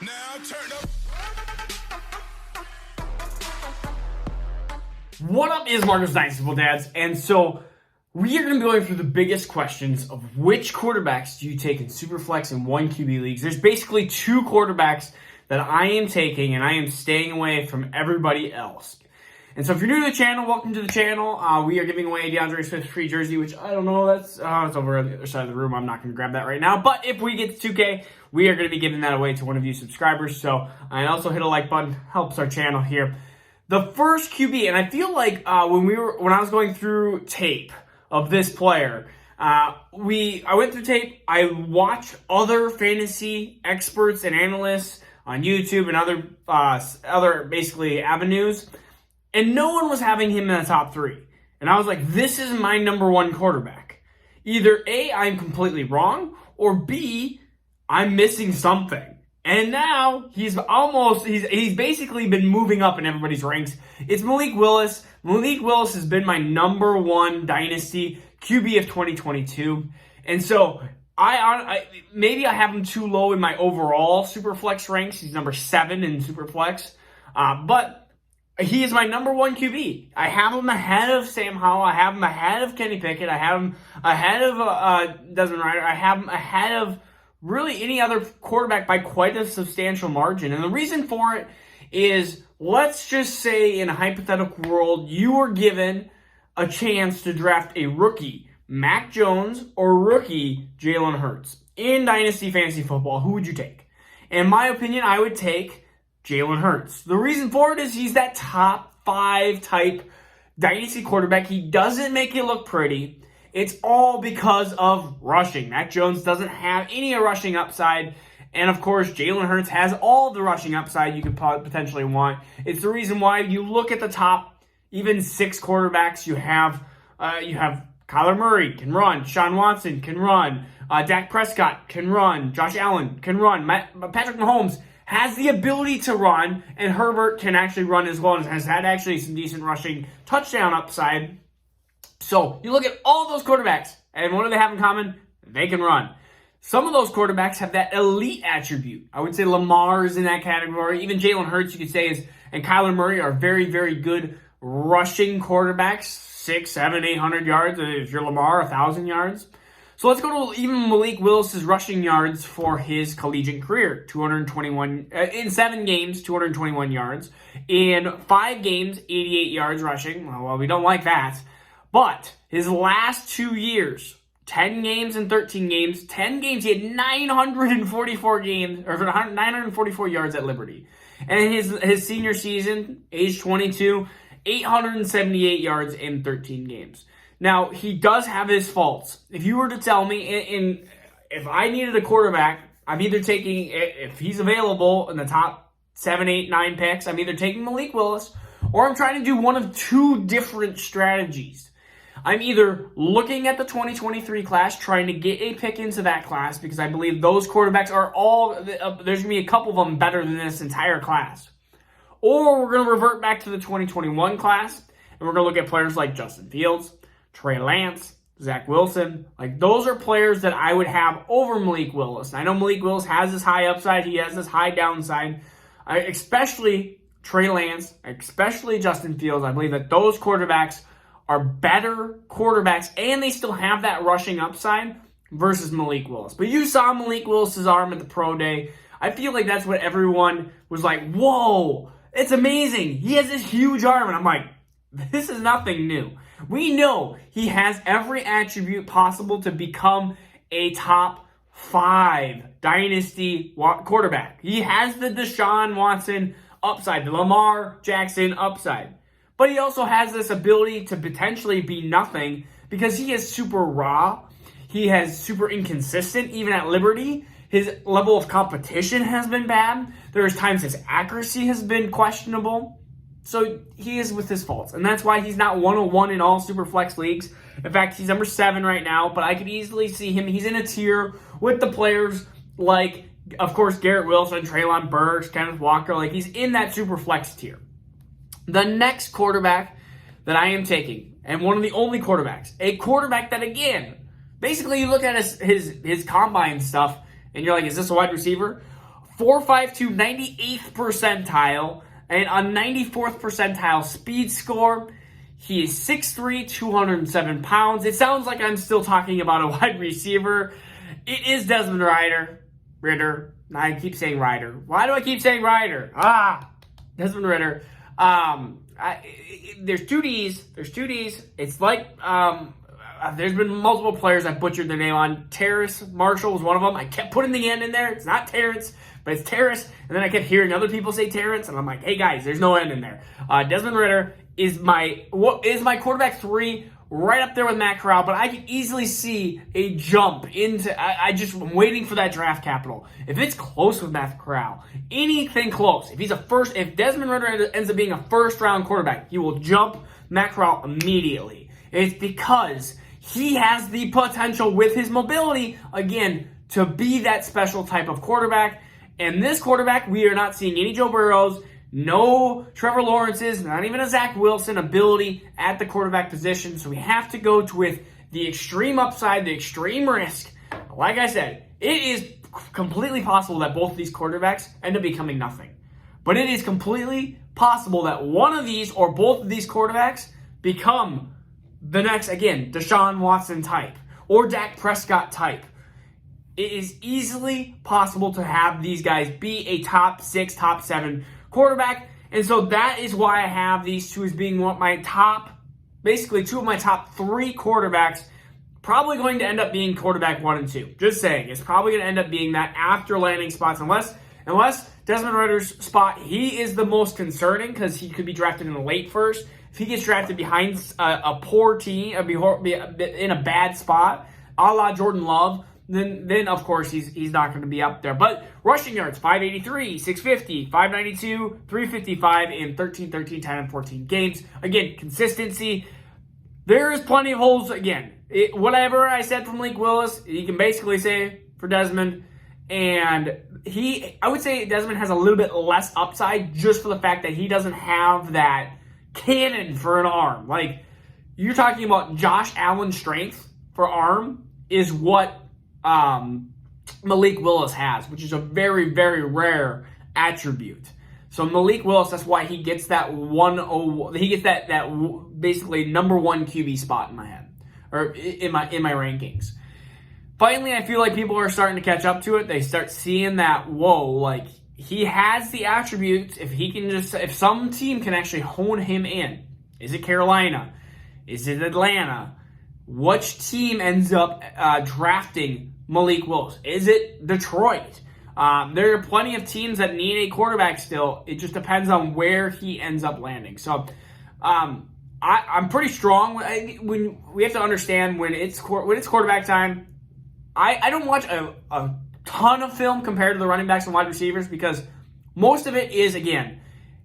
Now turn up. What up is Marcos Dynasty Football Dads, and so we are going to be going through the biggest questions of which quarterbacks do you take in Superflex and 1QB leagues. There's basically two quarterbacks that I am taking, and I am staying away from everybody else. And so if you're new to the channel, welcome to the channel. We are giving away a DeAndre Swift free jersey, which I don't know, it's over on the other side of the room. I'm not going to grab that right now. But if we get to 2K, we are going to be giving that away to one of you subscribers. So, and also hit a like button, helps our channel here. The first QB, and I feel like when I was going through tape of this player, I went through tape. I watched other fantasy experts and analysts on YouTube and other basically avenues, and no one was having him in the top three. And I was like, this is my number one quarterback. Either A, I'm completely wrong, or B, I'm missing something. And now he's basically been moving up in everybody's ranks. It's Malik Willis. Malik Willis has been my number one Dynasty QB of 2022. And so maybe I have him too low in my overall Superflex ranks. He's number 7 in Superflex. But he is my number one QB. I have him ahead of Sam Howell. I have him ahead of Kenny Pickett. I have him ahead of Desmond Ryder. I have him ahead of really any other quarterback by quite a substantial margin. And the reason for it is, let's just say in a hypothetical world, you were given a chance to draft a rookie, Mac Jones, or rookie, Jalen Hurts, in Dynasty Fantasy Football. Who would you take? In my opinion, I would take Jalen Hurts. The reason for it is he's that top 5 type Dynasty quarterback. He doesn't make it look pretty. It's all because of rushing. Mac Jones doesn't have any rushing upside. And, of course, Jalen Hurts has all the rushing upside you could potentially want. It's the reason why you look at the top, even 6 quarterbacks, you have Kyler Murray can run, Deshaun Watson can run, Dak Prescott can run, Josh Allen can run, Patrick Mahomes has the ability to run, and Herbert can actually run as well and has had actually some decent rushing touchdown upside. So you look at all those quarterbacks, and what do they have in common? They can run. Some of those quarterbacks have that elite attribute. I would say Lamar is in that category. Even Jalen Hurts, you could say, and Kyler Murray are very, very good rushing quarterbacks. 600, 700, 800 yards. If you're Lamar, 1,000 yards. So let's go to even Malik Willis' rushing yards for his collegiate career. 221 in 7 games, 221 yards. In 5 games, 88 yards rushing. Well, we don't like that. But his last 2 years, 10 games and 13 games, 10 games, he had 944 yards at Liberty. And his senior season, age 22, 878 yards in 13 games. Now, he does have his faults. If you were to tell me, if I needed a quarterback, I'm either taking, if he's available in the top 7, 8, 9 picks, I'm either taking Malik Willis, or I'm trying to do one of 2 different strategies. I'm either looking at the 2023 class, trying to get a pick into that class, because I believe those quarterbacks are all, there's going to be a couple of them better than this entire class. Or we're going to revert back to the 2021 class, and we're going to look at players like Justin Fields, Trey Lance, Zach Wilson. Like, those are players that I would have over Malik Willis. I know Malik Willis has this high upside. He has this high downside. Especially Trey Lance, especially Justin Fields. I believe that those quarterbacks are better quarterbacks, and they still have that rushing upside versus Malik Willis. But you saw Malik Willis' arm at the pro day. I feel like that's what everyone was like, whoa, it's amazing. He has this huge arm. And I'm like, this is nothing new. We know he has every attribute possible to become a top 5 Dynasty quarterback. He has the Deshaun Watson upside, the Lamar Jackson upside. But he also has this ability to potentially be nothing because he is super raw. He has super inconsistent, even at Liberty. His level of competition has been bad. There's times his accuracy has been questionable. So he is with his faults. And that's why he's not 101 in all Superflex leagues. In fact, he's number 7 right now. But I could easily see him. He's in a tier with the players like, of course, Garrett Wilson, Treylon Burks, Kenneth Walker. Like, he's in that Superflex tier. The next quarterback that I am taking, and one of the only quarterbacks, a quarterback that, again, basically you look at his combine stuff, and you're like, is this a wide receiver? 4.52, 98th percentile, and a 94th percentile speed score. He is 6'3", 207 pounds. It sounds like I'm still talking about a wide receiver. It is Desmond Ritter. I keep saying Ryder. Why do I keep saying Ryder? Desmond Ritter. There's two D's. It's like there's been multiple players I butchered their name on. Terrace Marshall was one of them. I kept putting the N in there. It's not Terrence, but it's Terrace. And then I kept hearing other people say Terrence, and I'm like, hey guys, there's no N in there. Desmond Ritter is my quarterback 3, right up there with Matt Corral, but I can easily see a jump into. I'm waiting for that draft capital. If it's close with Matt Corral, anything close, if Desmond Ritter ends up being a first-round quarterback, he will jump Matt Corral immediately. It's because he has the potential with his mobility, again, to be that special type of quarterback. And this quarterback, we are not seeing any Joe Burrows, no Trevor Lawrence's, not even a Zach Wilson ability at the quarterback position. So we have to go with the extreme upside, the extreme risk. Like I said, it is completely possible that both of these quarterbacks end up becoming nothing. But it is completely possible that one of these or both of these quarterbacks become the next, again, Deshaun Watson type or Dak Prescott type. It is easily possible to have these guys be a top 6, top 7 quarterback. And so that is why I have these two as being basically two of my top 3 quarterbacks. Probably going to end up being quarterback 1 and 2. Just saying. It's probably going to end up being that after landing spots. Unless Desmond Ritter's spot, he is the most concerning because he could be drafted in the late first. If he gets drafted behind a poor team, in a bad spot, a la Jordan Love, then of course he's not going to be up there. But rushing yards, 583, 650, 592, 355 in 13, 10, and 14 games. Again, consistency. There is plenty of holes. Again, whatever I said from Malik Willis, you can basically say for Desmond. And I would say Desmond has a little bit less upside just for the fact that he doesn't have that cannon for an arm. Like, you're talking about Josh Allen's strength for arm is what Malik Willis has, which is a very, very rare attribute. So Malik Willis, that's why he gets that basically number 1 QB spot in my head, or in my rankings. Finally, I feel like people are starting to catch up to it. They start seeing that, whoa, like, he has the attributes. If some team can actually hone him in. Is it Carolina? Is it Atlanta? Which team ends up drafting Malik Willis? Is it Detroit? There are plenty of teams that need a quarterback still. It just depends on where he ends up landing. So I'm pretty strong. When we have to understand when it's quarterback time. I don't watch a ton of film compared to the running backs and wide receivers because most of it is, again,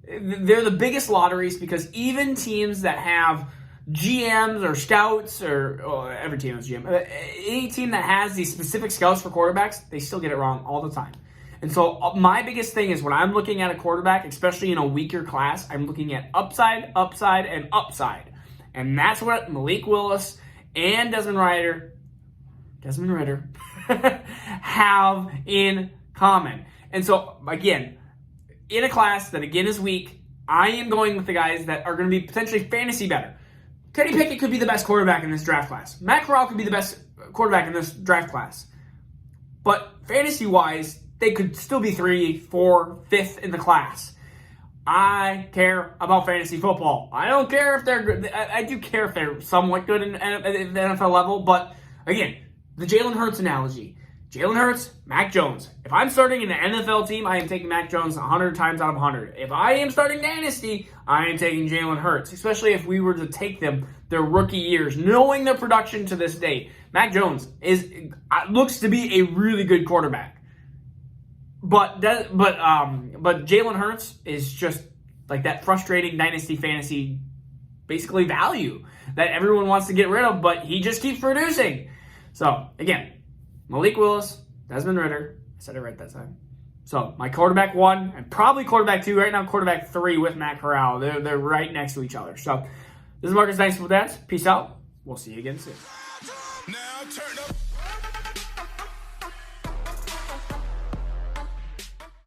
they're the biggest lotteries because even teams that have GMs or scouts or every team has GM, any team that has these specific scouts for quarterbacks, they still get it wrong all the time. And so my biggest thing is when I'm looking at a quarterback, especially in a weaker class, I'm looking at upside, and upside. And that's what Malik Willis and Desmond Ritter have in common. And so, again, in a class that, again, is weak, I am going with the guys that are going to be potentially fantasy better. Kenny Pickett could be the best quarterback in this draft class. Matt Corral could be the best quarterback in this draft class. But fantasy-wise, they could still be 3, 4, 5th in the class. I care about fantasy football. I don't care if they're good. I do care if they're somewhat good in the NFL level, but, again, the Jalen Hurts analogy. Jalen Hurts, Mac Jones. If I'm starting in an NFL team, I am taking Mac Jones 100 times out of 100. If I am starting Dynasty, I am taking Jalen Hurts, especially if we were to take them their rookie years, knowing their production to this day. Mac Jones looks to be a really good quarterback. But Jalen Hurts is just like that frustrating Dynasty fantasy basically value that everyone wants to get rid of, but he just keeps producing. So, again, Malik Willis, Desmond Ritter. I said it right that time. So, my quarterback 1 and probably quarterback 2. Right now, quarterback 3 with Matt Corral. They're right next to each other. So, this is Marcus Dynasty with Dads. Peace out. We'll see you again soon.